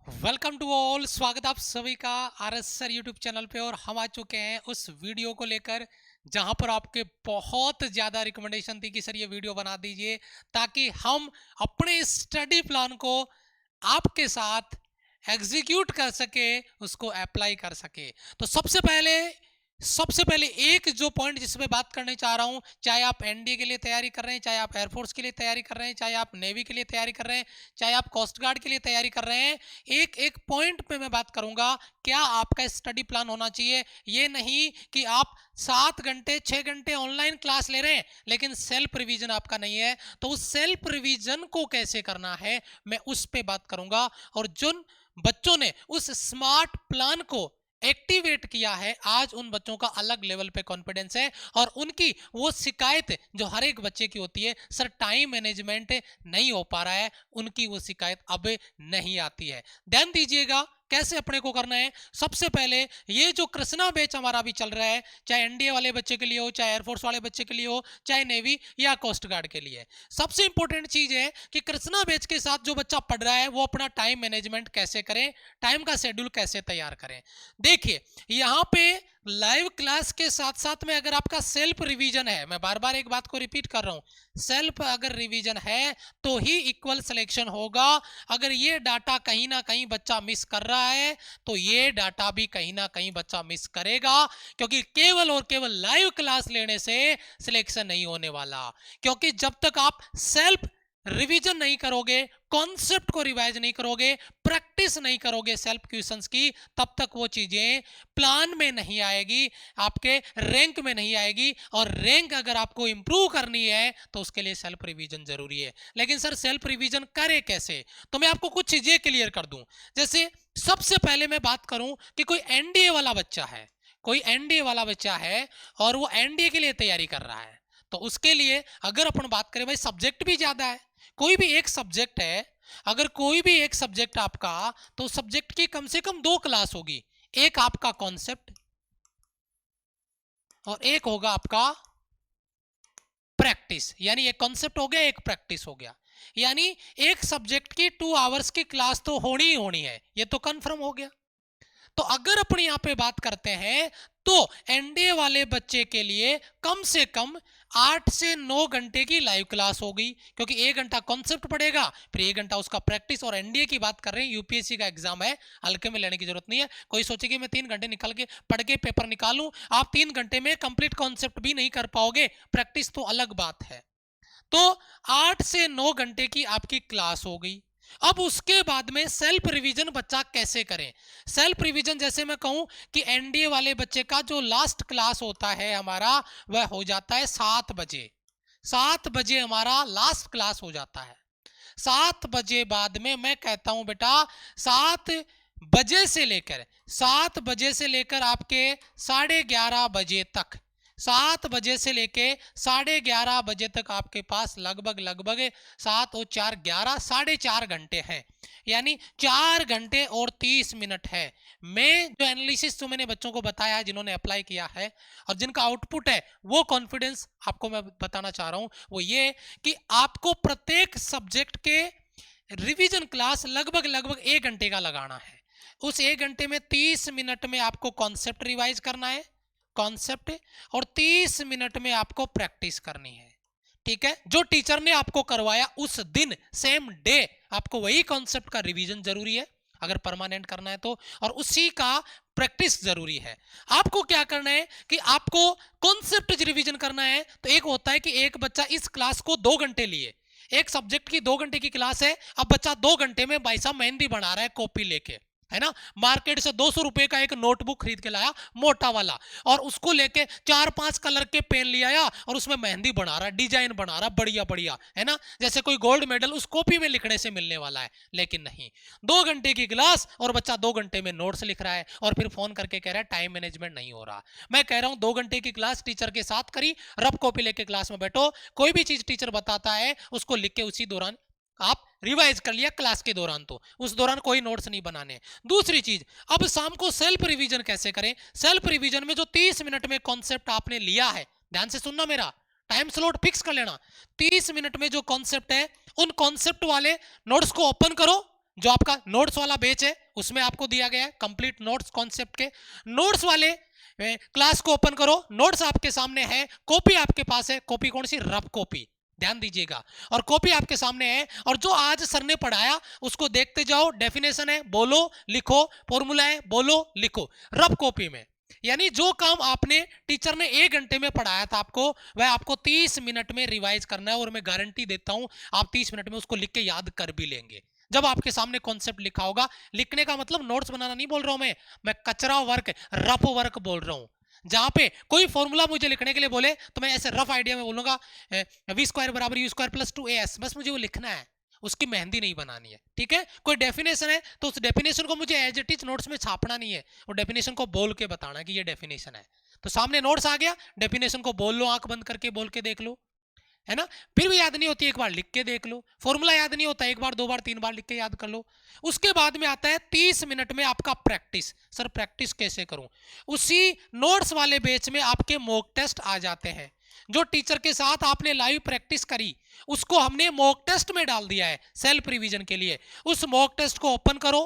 Welcome to all. स्वागत आप सभी का आरएस सर यूट्यूब चैनल पे। और हम आ चुके हैं उस वीडियो को लेकर जहां पर आपके बहुत ज़्यादा रिकमेंडेशन थी कि सर ये वीडियो बना दीजिए ताकि हम अपने स्टडी प्लान को आपके साथ एग्जीक्यूट कर सके, उसको अप्लाई कर सके। तो सबसे पहले एक जो पॉइंट जिस पे बात करने चाह रहा हूं, चाहे आप एनडीए के लिए तैयारी कर रहे हैं, चाहे आप एयरफोर्स के लिए तैयारी कर रहे हैं, चाहे आप नेवी के लिए तैयारी कर रहे हैं, चाहे आप कोस्ट गार्ड के लिए तैयारी कर रहे हैं, एक एक पॉइंट पे मैं बात करूंगा क्या आपका स्टडी प्लान होना चाहिए। ये नहीं कि आप 7 घंटे 6 घंटे ऑनलाइन क्लास ले रहे हैं लेकिन सेल्फ रिवीजन आपका नहीं है। तो उस सेल्फ रिवीजन को कैसे करना है मैं उस पे बात करूंगा। और जिन बच्चों ने उस स्मार्ट प्लान को एक्टिवेट किया है, आज उन बच्चों का अलग लेवल पे कॉन्फिडेंस है। और उनकी वो शिकायत जो हर एक बच्चे की होती है, सर टाइम मैनेजमेंट नहीं हो पा रहा है, उनकी वो शिकायत अब नहीं आती है। ध्यान दीजिएगा कैसे अपने को करना है। सबसे पहले ये जो कृष्णा बैच हमारा भी चल रहा है, चाहे एनडीए वाले बच्चे के लिए हो, चाहे एयरफोर्स वाले बच्चे के लिए हो, चाहे नेवी या कोस्ट गार्ड के लिए, सबसे इंपॉर्टेंट चीज है कि कृष्णा बैच के साथ जो बच्चा पढ़ रहा है वो अपना टाइम मैनेजमेंट कैसे करें, टाइम का शेड्यूल कैसे तैयार करें। देखिए यहां पे लाइव क्लास के साथ साथ में अगर आपका सेल्फ रिवीजन है, मैं बार बार एक बात को रिपीट कर रहा हूं, सेल्फ अगर रिवीजन है तो ही इक्वल सिलेक्शन होगा। अगर ये डाटा कहीं ना कहीं बच्चा मिस कर रहा है तो ये डाटा भी कहीं ना कहीं बच्चा मिस करेगा, क्योंकि केवल और केवल लाइव क्लास लेने से सिलेक्शन नहीं होने वाला। क्योंकि जब तक आप सेल्फ रिवीजन नहीं करोगे, कॉन्सेप्ट को रिवाइज नहीं करोगे, प्रैक्टिस नहीं करोगे सेल्फ क्वेश्चंस की, तब तक वो चीजें प्लान में नहीं आएगी, आपके रैंक में नहीं आएगी। और रैंक अगर आपको इंप्रूव करनी है तो उसके लिए सेल्फ रिवीजन जरूरी है। लेकिन सर सेल्फ रिवीजन करे कैसे, तो मैं आपको कुछ चीजें क्लियर कर दूं। जैसे सबसे पहले मैं बात करूं कि कोई एनडीए वाला बच्चा है, कोई एनडीए वाला बच्चा है और वो एनडीए के लिए तैयारी कर रहा है, तो उसके लिए अगर अपन बात करें, भाई सब्जेक्ट भी ज्यादा है, कोई भी एक सब्जेक्ट है, अगर कोई भी एक सब्जेक्ट आपका, तो सब्जेक्ट की कम से कम 2 क्लास होगी। एक आपका कॉन्सेप्ट और एक होगा आपका प्रैक्टिस। यानी एक कॉन्सेप्ट हो गया, एक प्रैक्टिस हो गया। यानी एक सब्जेक्ट की 2 आवर्स की क्लास तो होनी ही होनी है, ये तो कंफर्म हो गया। तो अगर अपन यहां पे बात करते हैं तो एनडीए वाले बच्चे के लिए कम से कम 8 से 9 घंटे की लाइव क्लास होगी, क्योंकि 1 घंटा कॉन्सेप्ट पढ़ेगा, फिर 1 घंटा उसका प्रैक्टिस। और एनडीए की बात कर रहे हैं, यूपीएससी का एग्जाम है, हल्के में लेने की जरूरत नहीं है। कोई सोचे कि मैं 3 घंटे निकल के पढ़ के पेपर निकालूं, आप 3 घंटे में कंप्लीट कॉन्सेप्ट भी नहीं कर पाओगे, प्रैक्टिस तो अलग बात है। तो 8 से 9 घंटे की आपकी क्लास हो गई। अब उसके बाद में सेल्फ रिवीजन बच्चा कैसे करें। सेल्फ रिवीजन जैसे मैं कहूं कि एनडीए वाले बच्चे का जो लास्ट क्लास होता है हमारा, वह हो जाता है 7 बजे। 7 बजे हमारा लास्ट क्लास हो जाता है। 7 बजे बाद में मैं कहता हूं बेटा 7 बजे से लेकर 7 बजे से लेकर आपके 11:30 बजे तक, 7 बजे से लेके 11:30 बजे तक आपके पास लगभग लगभग 7 और 4 11 4.5 घंटे हैं। यानी 4 घंटे और 30 मिनट है। मैं जो एनालिसिस जो मैंने बच्चों को बताया है, जिन्होंने अप्लाई किया है और जिनका आउटपुट है, वो कॉन्फिडेंस आपको मैं बताना चाह रहा हूं, वो ये कि आपको प्रत्येक सब्जेक्ट के रिवीजन क्लास लगभग लगभग 1 घंटे का लगाना है। उस 1 घंटे में 30 मिनट में आपको कॉन्सेप्ट रिवाइज करना है, कॉन्सेप्ट, और 30 मिनट में आपको प्रैक्टिस करनी है। ठीक है, जो टीचर ने आपको करवाया उस दिन सेम डे आपको वही कॉन्सेप्ट का रिवीजन जरूरी है अगर परमानेंट करना है तो, और उसी का प्रैक्टिस जरूरी है। आपको क्या करना है कि आपको कॉन्सेप्ट रिवीजन करना है। तो एक होता है कि एक बच्चा इस क्लास को 2 घंटे लिए, एक सब्जेक्ट की 2 घंटे की क्लास है, अब बच्चा 2 घंटे में भाई साहब मेहंदी बना रहा है कॉपी लेके, है ना, मार्केट से 200 रुपए का एक नोटबुक खरीद के लाया मोटा वाला, और उसको लेके 4-5 कलर के पेन ले आया और उसमें मेहंदी बना रहा है, डिजाइन बना रहा है, बढ़िया बढ़िया, है ना, जैसे कोई गोल्ड मेडल उस कॉपी में लिखने से मिलने वाला है। लेकिन नहीं, 2 घंटे की क्लास और बच्चा 2 घंटे में नोट्स लिख रहा है और फिर फोन करके कह रहा है टाइम मैनेजमेंट नहीं हो रहा। मैं कह रहा हूं 2 घंटे की क्लास टीचर के साथ करी, रब कॉपी लेके क्लास में बैठो, कोई भी चीज टीचर बताता है उसको लिख के उसी दौरान आप रिवाइज कर लिया क्लास के दौरान, तो उस दौरान कोई नोट्स नहीं बनाने। दूसरी चीज, अब शाम को सेल्फ रिवीजन कैसे करें। सेल्फ रिवीजन में जो 30 मिनट में कॉन्सेप्ट आपने लिया है, ध्यान से सुनना, मेरा टाइम स्लॉट फिक्स कर लेना। 30 मिनट में जो कॉन्सेप्ट है, उन कॉन्सेप्ट वाले नोट्स को ओपन करो, जो आपका नोट्स वाला बैच है उसमें आपको दिया गया है कंप्लीट नोट्स कॉन्सेप्ट के। नोट्स वाले क्लास को ओपन करो, नोट्स आपके सामने है, कॉपी आपके पास है, कॉपी कौन सी, रफ कॉपी, ध्यान दीजिएगा, और कॉपी आपके सामने है, और जो आज सर ने पढ़ाया उसको देखते जाओ। डेफिनेशन है बोलो लिखो, फॉर्मूला है बोलो लिखो, रफ कॉपी में। यानी जो काम आपने टीचर ने 1 घंटे में पढ़ाया था आपको, वह आपको 30 मिनट में रिवाइज करना है, और मैं गारंटी देता हूं आप 30 मिनट में उसको लिख के याद कर भी लेंगे जब आपके सामने कॉन्सेप्ट लिखा होगा। लिखने का मतलब नोट्स बनाना नहीं बोल रहा हूं मैं कचरा वर्क, रफ वर्क बोल रहा हूं। जहां पे कोई फॉर्मूला मुझे लिखने के लिए बोले तो मैं ऐसे रफ आइडिया में बोलूंगा वी स्क्वायर बराबर यू स्क्वायर प्लस 2as, बस मुझे वो लिखना है, उसकी मेहंदी नहीं बनानी है, ठीक है। कोई डेफिनेशन है तो उस डेफिनेशन को मुझे एज इट इज नोट्स में छापना नहीं है, वो डेफिनेशन को बोल के बताना कि ये डेफिनेशन है। तो सामने नोट्स आ गया, डेफिनेशन को बोल लो, आंख बंद करके बोल के देख लो, है ना। फिर भी याद नहीं होती, एक बार लिख के देख लो। फॉर्मूला याद नहीं होता, एक बार 2 बार 3 बार लिख के याद कर लो। उसके बाद में आता है 30 मिनट में आपका प्रैक्टिस। सर प्रैक्टिस कैसे करूं? उसी नोट्स वाले बैच में आपके मॉक टेस्ट आ जाते हैं। जो टीचर के साथ आपने लाइव प्रैक्टिस करी उसको हमने मॉक टेस्ट में डाल दिया है सेल्फ रिवीजन के लिए। उस मॉक टेस्ट को ओपन करो,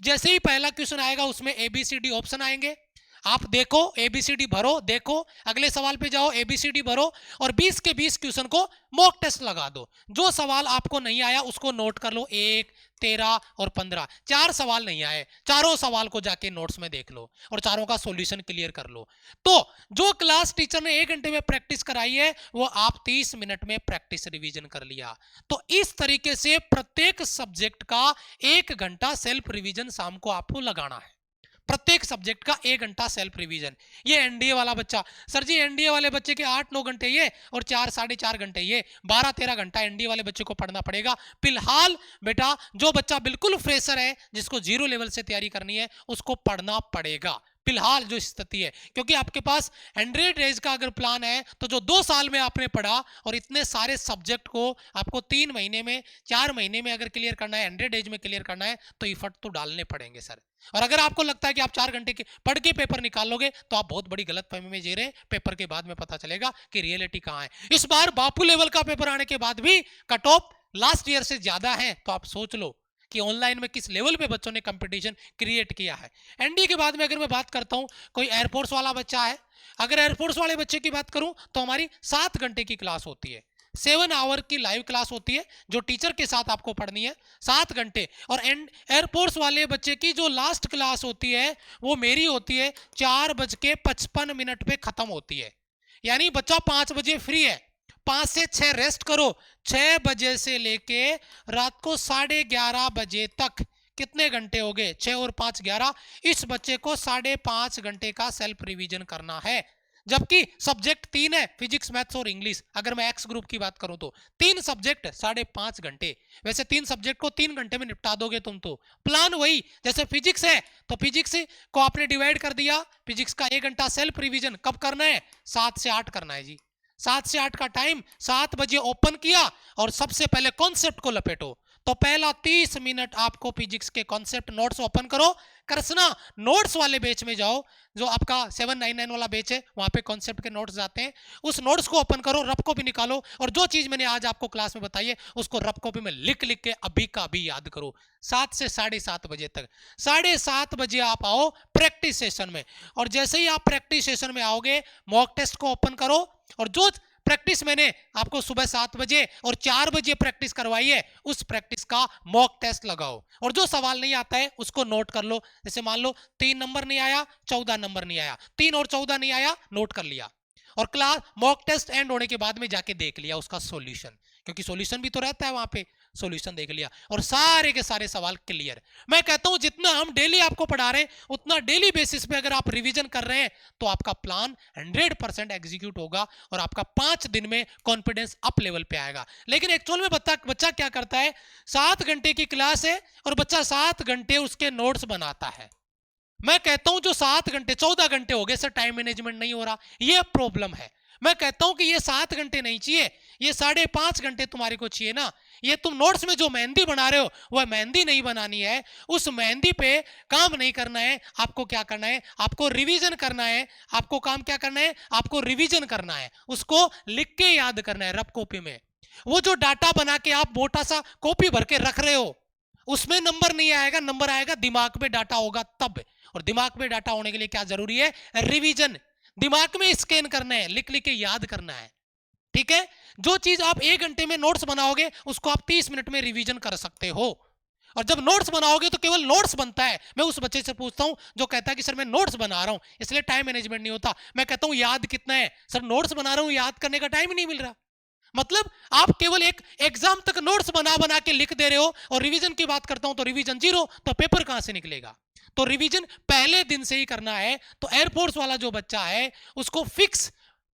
जैसे ही पहला क्वेश्चन आएगा उसमें ABCD ऑप्शन आएंगे, आप देखो ABCD भरो, देखो अगले सवाल पे जाओ ABCD भरो, और 20 के 20 क्वेश्चन को मॉक टेस्ट लगा दो। जो सवाल आपको नहीं आया उसको नोट कर लो, 1, 13 और 15, 4 सवाल नहीं आए, चारों सवाल को जाके नोट्स में देख लो और चारों का सॉल्यूशन क्लियर कर लो। तो जो क्लास टीचर ने 1 घंटे में प्रैक्टिस कराई है वो आप 30 मिनट में प्रैक्टिस रिवीजन कर लिया। तो इस तरीके से प्रत्येक सब्जेक्ट का 1 घंटा सेल्फ रिवीजन शाम को आपको लगाना है। प्रत्येक सब्जेक्ट का 1 घंटा सेल्फ रिवीजन। ये एनडीए वाला बच्चा, सर जी एनडीए वाले बच्चे के 8-9 घंटे ये और 4-4.5 घंटे ये, 12-13 घंटा एनडीए वाले बच्चे को पढ़ना पड़ेगा। फिलहाल बेटा जो बच्चा बिल्कुल फ्रेशर है, जिसको 0 लेवल से तैयारी करनी है, उसको पढ़ना पड़ेगा फिलहाल जो स्थिति है। क्योंकि आपके पास 100 डेज का अगर प्लान है तो जो 2 साल में आपने पढ़ा और इतने सारे सब्जेक्ट को आपको 3 महीने में 4 महीने में अगर क्लियर करना है, 100 डेज में क्लियर करना है, तो इफर्ट तो डालने पड़ेंगे सर। और अगर आपको लगता है कि आप 4 घंटे के पढ़ के पेपर निकाल लोगे तो आप बहुत बड़ी गलतफहमी में जी रहे हैं। पेपर के बाद में पता चलेगा कि रियलिटी कहां है। इस बार बापू लेवल का पेपर आने के बाद भी कट ऑफ लास्ट ईयर से ज्यादा है, तो आप सोच लो कि ऑनलाइन में किस लेवल पे बच्चों ने कंपटीशन क्रिएट किया है। एनडी के बाद में अगर मैं बात करता हूं, कोई एयरफोर्स वाला बच्चा है, अगर एयरफोर्स वाले बच्चे की बात करूं तो हमारी 7 घंटे की क्लास होती है, 7 आवर की लाइव क्लास होती है जो टीचर के साथ आपको पढ़नी है 7 घंटे। और एयरफोर्स वाले बच्चे की जो लास्ट क्लास होती है वो मेरी होती है 4:55 पे खत्म होती है। यानी बच्चा 5 बजे फ्री है, 5 से 6 रेस्ट करो, 6 बजे से लेके रात को 11:30 बजे तक कितने घंटे हो गए? 6 और 5 11। इस बच्चे को 5.5 घंटे का सेल्फ रिवीजन करना है। जबकि सब्जेक्ट 3 है, फिजिक्स मैथ्स और इंग्लिश। अगर मैं एक्स ग्रुप की बात करूं तो 3 सब्जेक्ट 5.5 घंटे। वैसे 3 सब्जेक्ट को 3 घंटे में निपटा दोगे तुम तो। प्लान वही, जैसे फिजिक्स है तो फिजिक्स को आपने डिवाइड कर दिया, फिजिक्स का 1 घंटा सेल्फ रिवीजन कब करना है? 7 से 8 करना है जी। 7 से 8 का टाइम, 7 बजे ओपन किया और सबसे पहले कॉन्सेप्ट को लपेटो। तो पहला 30 मिनट आपको फिजिक्स के कॉन्सेप्ट नोट्स ओपन करो, कृष्णा नोट्स वाले बैच में जाओ, जो आपका 799 वाला बैच है, वहां पे कॉन्सेप्ट के नोट्स जाते हैं। उस नोट्स को ओपन करो, रफ कॉपी निकालो और जो चीज मैंने आज आपको क्लास में बताई है उसको रफ कॉपी में लिख लिख के अभी का अभी याद करो। 7 से 7:30 बजे तक, 7:30 बजे आप आओ प्रैक्टिस सेशन में, और जैसे ही आप प्रैक्टिस सेशन में आओगे मॉक टेस्ट को ओपन करो, और जो प्रैक्टिस मैंने आपको सुबह 7 बजे और 4 बजे प्रैक्टिस करवाई है उस प्रैक्टिस का मॉक टेस्ट लगाओ, और जो सवाल नहीं आता है उसको नोट कर लो। जैसे मान लो 3 नंबर नहीं आया, 14 नंबर नहीं आया, 3 और 14 नहीं आया, नोट कर लिया, और क्लास मॉक टेस्ट एंड होने के बाद में जाके देख लिया उसका सॉल्यूशन, क्योंकि सॉल्यूशन भी तो रहता है वहां पे। सॉल्यूशन देख लिया और सारे के सारे सवाल क्लियर। मैं कहता हूं जितना हम डेली आपको पढ़ा रहे हैं उतना डेली बेसिस पे अगर आप रिवीजन कर रहे हैं तो आपका प्लान 100% एग्जीक्यूट होगा और आपका 5 दिन में कॉन्फिडेंस अप लेवल पे आएगा। लेकिन एक्चुअल में बच्चा क्या करता है, 7 घंटे की क्लास है और बच्चा 7 घंटे उसके नोट्स बनाता है। मैं कहता हूं जो 7 घंटे 14 घंटे हो गए सर, टाइम मैनेजमेंट नहीं हो रहा, ये प्रॉब्लम है। मैं कहता हूं कि ये 7 घंटे नहीं चाहिए, ये 5.5 घंटे तुम्हारे को चाहिए ना। ये तुम नोट्स में जो मेहंदी बना रहे हो वह मेहंदी नहीं बनानी है, उस मेहंदी पे काम नहीं करना है। आपको क्या करना है? आपको रिवीजन करना है। आपको काम क्या करना है? आपको रिवीजन करना है, उसको लिख के याद करना है रफ कॉपी में। वो जो डाटा बना के आप मोटा सा कॉपी भर के रख रहे हो उसमें नंबर नहीं आएगा, नंबर आएगा दिमाग में डाटा होगा तब। और दिमाग में डाटा होने के लिए क्या जरूरी है? रिवीजन। दिमाग में स्कैन करना है, लिख लिख के याद करना है। ठीक है, जो चीज आप 1 घंटे में नोट्स बनाओगे उसको आप 30 मिनट में रिवीजन कर सकते हो। और जब नोट्स बनाओगे तो केवल नोट्स बनता है। मैं उस बच्चे से पूछता हूं जो कहता है कि सर मैं नोट्स बना रहा हूं इसलिए टाइम मैनेजमेंट नहीं होता। मैं कहता हूं याद कितना है? सर नोट्स बना रहा हूं, याद करने का टाइम ही नहीं मिल रहा। मतलब आप केवल एक एग्जाम तक नोट्स बना बना के लिख दे रहे हो, और रिवीजन की बात करता हूं तो रिवीजन 0, तो पेपर कहां से निकलेगा? तो रिवीजन पहले दिन से ही करना है। तो एयरफोर्स वाला जो बच्चा है उसको फिक्स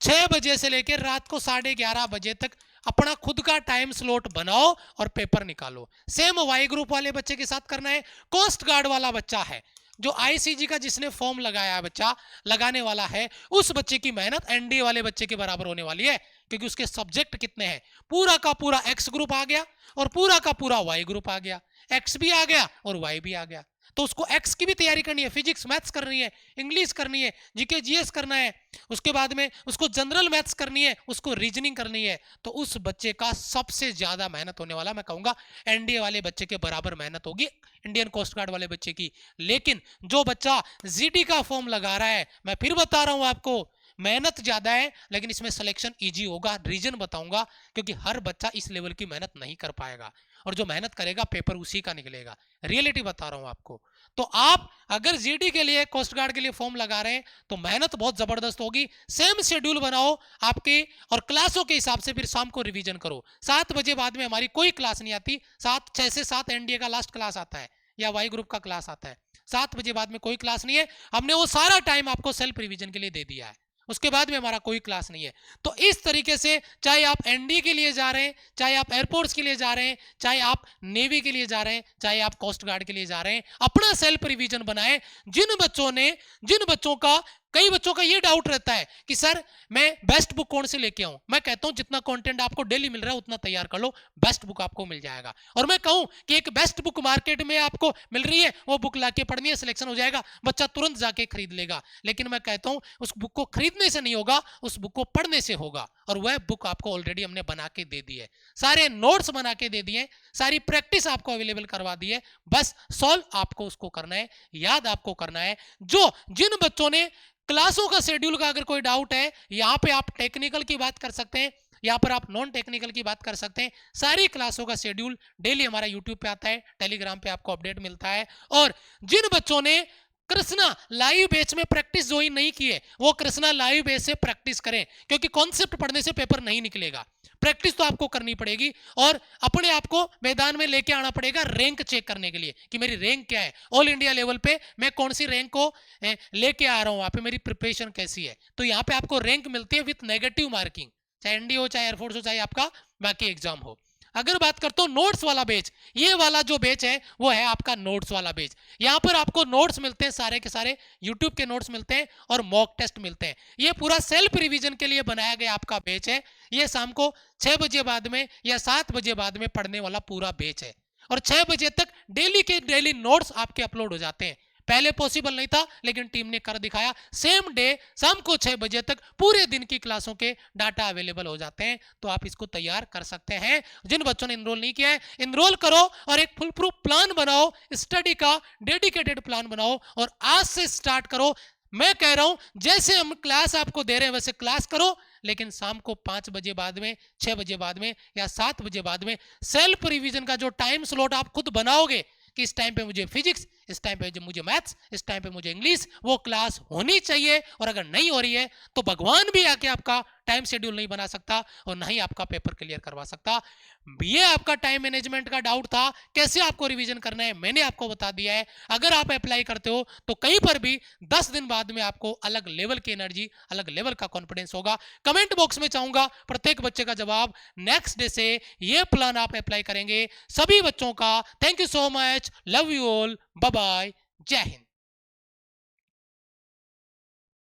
6 बजे से लेकर रात को 11:30 बजे तक अपना खुद का टाइम स्लॉट बनाओ और पेपर निकालो। सेम वाई ग्रुप वाले बच्चे के साथ करना है। कोस्ट गार्ड वाला बच्चा है जो आईसीजी का जिसने फॉर्म लगाया है, बच्चा लगाने वाला है, उस बच्चे की मेहनत एनडीए वाले बच्चे के बराबर होने वाली है। क्योंकि उसके सब्जेक्ट कितने हैं? पूरा का पूरा एक्स ग्रुप आ गया और पूरा का पूरा वाई ग्रुप आ गया। एक्स भी आ गया और वाई भी आ गया। तो उसको एक्स की भी तैयारी करनी है, फिजिक्स मैथ्स करनी है, इंग्लिश करनी है, जीके जीएस करना है, उसके बाद में उसको जनरल मैथ्स करनी है, उसको रीजनिंग करनी है। तो उस बच्चे का सबसे ज्यादा मेहनत होने वाला, मैं कहूंगा एनडीए वाले बच्चे के बराबर मेहनत होगी इंडियन कोस्ट गार्ड वाले बच्चे की। लेकिन जो बच्चा जीडी का फॉर्म लगा रहा है, मैं फिर बता रहा हूं आपको, मेहनत ज्यादा है लेकिन इसमें सिलेक्शन इजी होगा। रीजन बताऊंगा, क्योंकि हर बच्चा इस लेवल की मेहनत नहीं कर पाएगा, और जो मेहनत करेगा पेपर उसी का निकलेगा। रियलिटी बता रहा हूं आपको। तो आप अगर जीडी के लिए, कोस्ट गार्ड के लिए फॉर्म लगा रहे हैं तो मेहनत बहुत जबरदस्त होगी। सेम शेड्यूल बनाओ आपके, और क्लासों के हिसाब से फिर शाम को रिवीजन करो। 7 बजे बाद में हमारी कोई क्लास नहीं आती। 6 से 7 एनडीए का लास्ट क्लास आता है या वाई ग्रुप का क्लास आता है। 7 बजे बाद में कोई क्लास नहीं है। हमने वो सारा टाइम आपको सेल्फ रिवीजन के लिए दे दिया है, उसके बाद में हमारा कोई क्लास नहीं है। तो इस तरीके से चाहे आप एनडी के लिए जा रहे हैं, चाहे आप एयरफोर्स के लिए जा रहे हैं, चाहे आप नेवी के लिए जा रहे हैं, चाहे आप कोस्ट गार्ड के लिए जा रहे हैं, अपना सेल्फ रिवीजन बनाएं। जिन बच्चों का, कई बच्चों का ये डाउट रहता है कि सर मैं बेस्ट बुक कौन से लेके आऊं? मैं कहता हूं जितना कंटेंट आपको डेली मिल रहा है उतना तैयार कर लो, बेस्ट बुक आपको मिल जाएगा। और मैं कहूं कि एक बेस्ट बुक मार्केट में आपको मिल रही है, वो बुक लाके पढ़नी है, सिलेक्शन हो जाएगा, बच्चा तुरंत जाके खरीद लेगा। लेकिन मैं कहता हूं उस बुक को खरीदने से नहीं होगा, उस बुक को पढ़ने से होगा। और वह बुक आपको ऑलरेडी हमने बना के दे दी है, सारे नोट्स बना के दे दिए, सारी प्रैक्टिस आपको अवेलेबल करवा दी है। बस सॉल्व आपको उसको करना है, याद आपको करना है। जिन बच्चों ने क्लासों का शेड्यूल का अगर कोई डाउट है, यहां पे आप टेक्निकल की बात कर सकते हैं, यहाँ पर आप नॉन टेक्निकल की बात कर सकते हैं। सारी क्लासों का शेड्यूल डेली हमारा यूट्यूब पे आता है, टेलीग्राम पे आपको अपडेट मिलता है। और जिन बच्चों ने कृष्णा लाइव बेस में प्रैक्टिस ज्वाइन नहीं की है, वो कृष्णा लाइव बेस से प्रैक्टिस करें, क्योंकि कॉन्सेप्ट पढ़ने से पेपर नहीं निकलेगा, प्रैक्टिस तो आपको करनी पड़ेगी। और अपने आप को मैदान में लेके आना पड़ेगा रैंक चेक करने के लिए कि मेरी रैंक क्या है, ऑल इंडिया लेवल पे मैं कौन सी रैंक को लेके आ रहा हूं, वहां पे मेरी प्रिपरेशन कैसी है। तो यहाँ पे आपको रैंक मिलती है विथ नेगेटिव मार्किंग, चाहे एनडी हो, चाहे एयरफोर्स हो, चाहे आपका बाकी एग्जाम हो। अगर बात करता हूं नोट्स वाला बेच, ये वाला जो बेच है वो है आपका नोट्स वाला बेच। यहां पर आपको नोट्स मिलते हैं, सारे के सारे यूट्यूब के नोट्स मिलते हैं और मॉक टेस्ट मिलते हैं। ये पूरा सेल्फ रिवीजन के लिए बनाया गया आपका बेच है। ये शाम को 6 बजे बाद में या 7 बजे बाद में पढ़ने वाला पूरा बेच है, और 6 बजे तक डेली के डेली नोट्स आपके अपलोड हो जाते हैं। पहले पॉसिबल नहीं था, लेकिन टीम ने कर दिखाया। सेम डे शाम को 6 बजे तक पूरे दिन की क्लासों के डाटा अवेलेबल हो जाते हैं। तो आप इसको तैयार कर सकते हैं। जिन बच्चों ने इनरोल नहीं किया है, इनरोल करो और एक फुल प्रूफ प्लान बनाओ, स्टडी का डेडिकेटेड प्लान बनाओ और आज से स्टार्ट करो। मैं कह रहा हूं जैसे हम क्लास आपको दे रहे हैं वैसे क्लास करो, लेकिन शाम को 5 बजे बाद में, 6 बजे बाद में या 7 बजे बाद में सेल्फ रिवीजन का जो टाइम स्लॉट आप खुद बनाओगे कि इस टाइम पे मुझे फिजिक्स, इस टाइम पे मुझे मैथ्स, इस टाइम पे मुझे इंग्लिश, वो क्लास होनी चाहिए। और अगर नहीं हो रही है तो भगवान भी आके आपका टाइम शेड्यूल नहीं बना सकता और ना ही आपका पेपर क्लियर करवा सकता। ये आपका टाइम मैनेजमेंट का डाउट था, कैसे आपको रिवीजन करना है मैंने आपको बता दिया है। अगर आप अप्लाई करते हो तो कहीं पर भी 10 दिन बाद में आपको अलग लेवल की एनर्जी, अलग लेवल का कॉन्फिडेंस होगा। कमेंट बॉक्स में चाहूंगा प्रत्येक बच्चे का जवाब। नेक्स्ट डे से ये प्लान आप अप्लाई करेंगे सभी बच्चों का। Thank you so much, love you all, bye bye, जय हिंद।